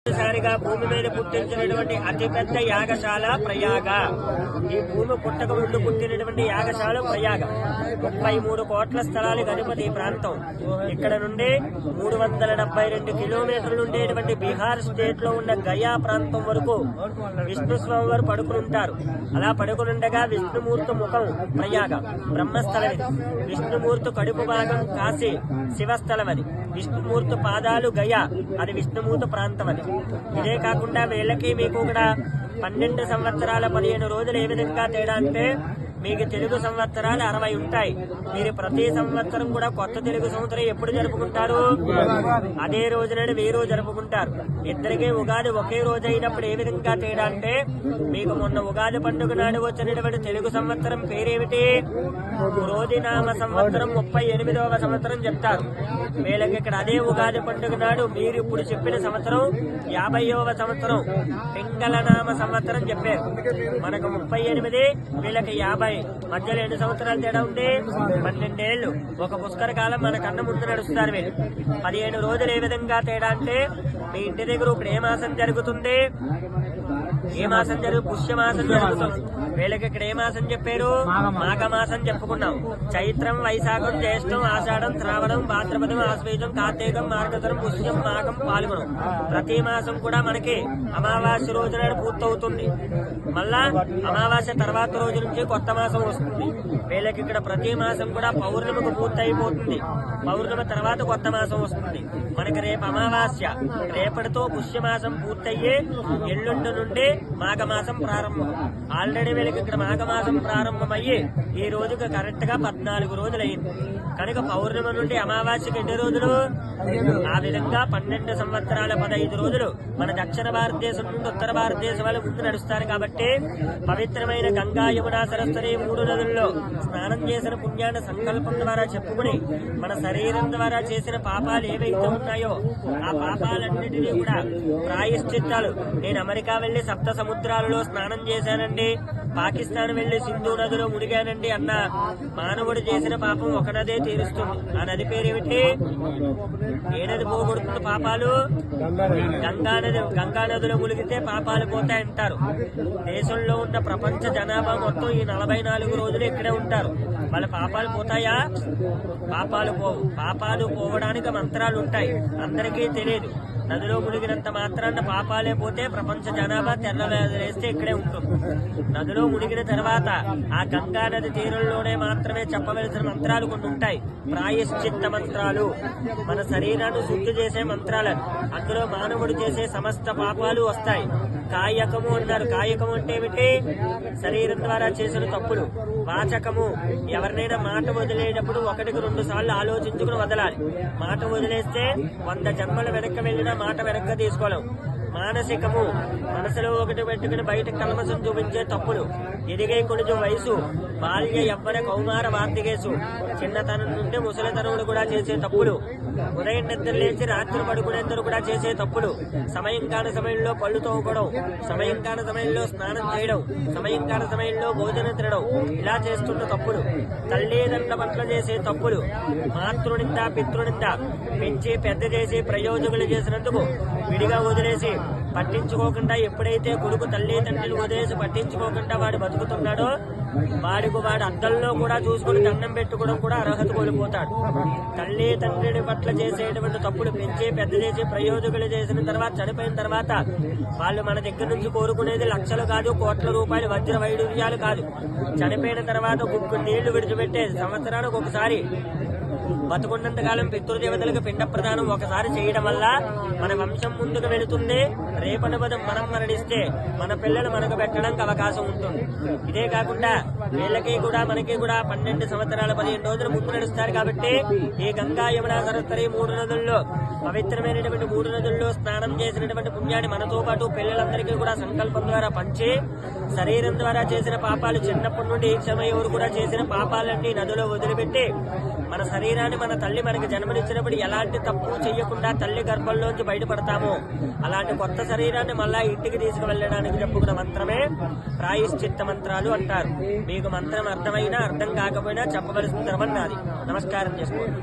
సారిగా భూమి మీద పుట్టించినటువంటి అతిపెద్ద యాగశాల ప్రయాగ. ఈ భూమి పుట్టక ముందు పుట్టినటువంటి యాగశాల ప్రయాగ. 33 కోట్ల స్థలాలు గణపతి ప్రాంతం. ఇక్కడ నుండి 372 కిలోమీటర్లు ఉండేటువంటి బీహార్ స్టేట్ లో ఉన్న గయా ప్రాంతం వరకు విష్ణు స్వామి వారు పడుకునుంటారు. అలా పడుకునుండగా విష్ణుమూర్తి ముఖం ప్రయాగ బ్రహ్మస్థలం ఇది. విష్ణుమూర్తి కడుపు భాగం కాశీ శివస్థలం అది. విష్ణుమూర్తి పాదాలు గయా, అది విష్ణుమూర్తి ప్రాంతం అది. ఇదే కాకుండా వీళ్ళకి మీకు కూడా 12 సంవత్సరాల 15 రోజులు ఏ విధంగా తేడా అంటే, మీకు తెలుగు సంవత్సరాలు 60 ఉంటాయి. మీరు ప్రతి సంవత్సరం కూడా కొత్త తెలుగు సంవత్సరం ఎప్పుడు జరుపుకుంటారు? అదే రోజున వీరు జరుపుకుంటారు. ఇద్దరికీ ఉగాది ఒకే రోజు అయినప్పుడు ఏ విధంగా తేడా అంటే, మీకు మొన్న ఉగాది పండుగ నాడు వచ్చినటువంటి తెలుగు సంవత్సరం పేరేమిటి? క్రోధినామ సంవత్సరం 38వ సంవత్సరం చెప్తారు. వీళ్ళకి ఇక్కడ అదే ఉగాది పండుగ నాడు మీరు ఇప్పుడు చెప్పిన సంవత్సరం 50వ సంవత్సరం పింగళనామ సంవత్సరం చెప్పారు. మనకు 38, వీళ్ళకి 50. మధ్యలో 2 సంవత్సరాలు తేడా ఉంది. 12 ఏళ్లు. ఒక పుష్కర కాలం మన కన్న ముందు నడుస్తారు వీళ్ళు. 15 రోజులు ఏ విధంగా తేడా అంటే, మీ ఇంటి దగ్గర ఇప్పుడు ఏ మాసం జరుగుతుంది? ఏ మాసం పుష్యమాసం జరుగుతుంది. వీళ్ళకి ఇక్కడ ఏ మాసం చెప్పారు? మాఘమాసం చెప్పుకున్నాం. చైత్రం, వైశాఖం, జ్యేష్టం, ఆషాఢం, శ్రావణం, భాద్రపదం, ఆశ్వేజం, కార్తీకం, మార్గశరం, పుష్యం, మాఘం, పాల్గొనం. ప్రతి మాసం కూడా మనకి అమావాస్య రోజు నాడు పూర్తవుతుంది. మళ్ళా అమావాస్య తర్వాత రోజు నుంచి కొత్త మాసం వస్తుంది. వీళ్ళకి ఇక్కడ ప్రతి మాసం కూడా పౌర్ణమికి పూర్తి అయిపోతుంది. పౌర్ణమి తర్వాత కొత్త మాసం వస్తుంది. మనకి రేపు అమావాస్య, రేపటితో పుష్యమాసం పూర్తయ్యి ఎల్లుండి నుండి మాఘమాసం ప్రారంభం. ఆల్రెడీ వీళ్ళకి ఇక్కడ మాఘమాసం ప్రారంభమయ్యి ఈ రోజుకి కరెక్ట్ గా 14 రోజులయ్యింది. కనుక పౌర్ణమి నుండి అమావాస్యకి ఎన్ని రోజులు? ఆ విధంగా 12 సంవత్సరాల 15 రోజులు మన దక్షిణ భారతదేశం నుండి ఉత్తర భారతదేశం వాళ్ళు ముందు నడుస్తారు. కాబట్టి పవిత్రమైన గంగా, యమున, సరస్వతి 3 నదుల్లో స్నానం చేసిన పుణ్యాన్ని సంకల్పం ద్వారా చెప్పుకుని మన శరీరం ద్వారా చేసిన పాపాలు ఏవైతే ఉన్నాయో ఆ పాపాలన్నిటినీ కూడా ప్రాయశ్చిత్తాలు. నేను అమెరికా వెళ్లి 7 సముద్రాలలో స్నానం చేశానండి, పాకిస్తాన్ వెళ్లి సింధు నదిలో మునిగానండి అన్న మానవుడు చేసిన పాపం ఒక నదే తీరుస్తుంది. ఆ నది పేరేమిటి? ఏ నది పోగొడుతుంది పాపాలు? గంగానది. గంగానదిలో మునిగితే పాపాలు పోతాయంటారు. దేశంలో ఉన్న ప్రపంచ జనాభా మొత్తం ఈ 44 రోజులు ఇక్కడే ఉంటారు. వాళ్ళ పాపాలు పోతాయా? పాపాలు పోవు. పాపాలు పోవడానికి మంత్రాలు ఉంటాయి, అందరికీ తెలియదు. నదిలో మునిగినంత మాత్రాన పాపాలే పోతే ప్రపంచ జనాభా తెల్లవేస్తే ఇక్కడే ఉంటుంది. నదిలో మునిగిన తర్వాత ఆ గంగా నది తీరంలోనే మాత్రమే చెప్పవలసిన మంత్రాలు కొన్ని ఉంటాయి. ప్రాయశ్చిత్త మంత్రాలు, మన శరీరాన్ని శుద్ధి చేసే మంత్రాలు. అందులో మానవుడు చేసే సమస్త పాపాలు వస్తాయి. కాయకము అన్నారు. కాయకము అంటే ఏమిటి? శరీరం ద్వారా చేసిన తప్పులు. వాచకము, ఎవరినైనా మాట వదిలేటప్పుడు 1కి 2 సార్లు ఆలోచించుకుని వదలాలి. మాట వదిలేస్తే 100 జన్మల వెనక్కి వెళ్ళినా మాట వెనక్కి తీసుకోలేం. మానసికము, మనసులో ఒకటి పెట్టుకుని బయట కల్మసం చూపించే తప్పులు. ఎదిగే కొంచెం వయసు, బాల్య, యవ్వన, కౌమార, వార్తికేసు, చిన్నతనం నుండి ముసలితనములు కూడా చేసే తప్పులు. ఉదయం నిద్ర లేచి రాత్రి పడుకునేందుకు కూడా చేసే తప్పులు. సమయం కాని సమయంలో పళ్ళు తోముకోవడం, సమయం కాని సమయంలో స్నానం చేయడం, సమయం కాని సమయంలో భోజనం తినడం, ఇలా చేస్తున్న తప్పులు. తల్లిదండ్రుల పట్ల చేసే తప్పులు. మాతృనింద, పితృనింద, పెంచి పెద్ద చేసి ప్రయోజకులు చేసినందుకు విడిగా వదిలేసి పట్టించుకోకుండా, ఎప్పుడైతే కొడుకు తల్లిదండ్రులు వదిలేసి పట్టించుకోకుండా వాడు బతుకుతున్నాడో వాడికి వాడు అద్దంలో కూడా చూసుకుని దండం పెట్టుకోవడం కూడా అర్హత కోల్పోతాడు. తల్లి తండ్రి పట్ల చేసేటువంటి తప్పులు, పెంచి పెద్ద చేసి ప్రయోజకులు చేసిన తర్వాత చనిపోయిన తర్వాత వాళ్ళు మన దగ్గర నుంచి కోరుకునేది లక్షలు కాదు, కోట్ల రూపాయలు, వజ్ర వైడూర్యాలు కాదు. చనిపోయిన తర్వాత గుక్కు నీళ్లు విడిచిపెట్టేది సంవత్సరానికి ఒకసారి. బతుకున్నంత కాలం పితృదేవతలకు పిండ ప్రదానం ఒకసారి చేయడం వల్ల మన వంశం ముందుకు వెళుతుంది. రేపటి మనం మరణిస్తే మన పిల్లలు మనకు పెట్టడానికి అవకాశం ఉంటుంది. ఇదే కాకుండా వీళ్ళకి కూడా మనకి కూడా 12 సంవత్సరాల 15 రోజులు ముందు నడుస్తారు. కాబట్టి ఈ గంగా, యమున, సరస్వతి 3 నదుల్లో పవిత్రమైనటువంటి 3 నదుల్లో స్నానం చేసినటువంటి పుణ్యాన్ని మనతో పాటు పిల్లలందరికీ కూడా సంకల్పం ద్వారా పంచి శరీరం ద్వారా చేసిన పాపాలు, చిన్నప్పటి నుండి ఈ క్షమయ్యే వరకు కూడా చేసిన పాపాలన్నీ నదిలో వదిలిపెట్టి మన శరీరాన్ని మన తల్లి మనకి జన్మనిచ్చినప్పుడు ఎలాంటి తప్పు చేయకుండా తల్లి గర్భంలోంచి బయటపడతామో అలాంటి కొత్త శరీరాన్ని మళ్ళా ఇంటికి తీసుకువెళ్ళడానికి చెప్పుకున్న మంత్రమే ప్రాయశ్చిత్త మంత్రాలు అంటారు. మీకు మంత్రం అర్థమైనా అర్థం కాకపోయినా చెప్పవలసిన ధర్మం నాది. నమస్కారం చేసుకోండి.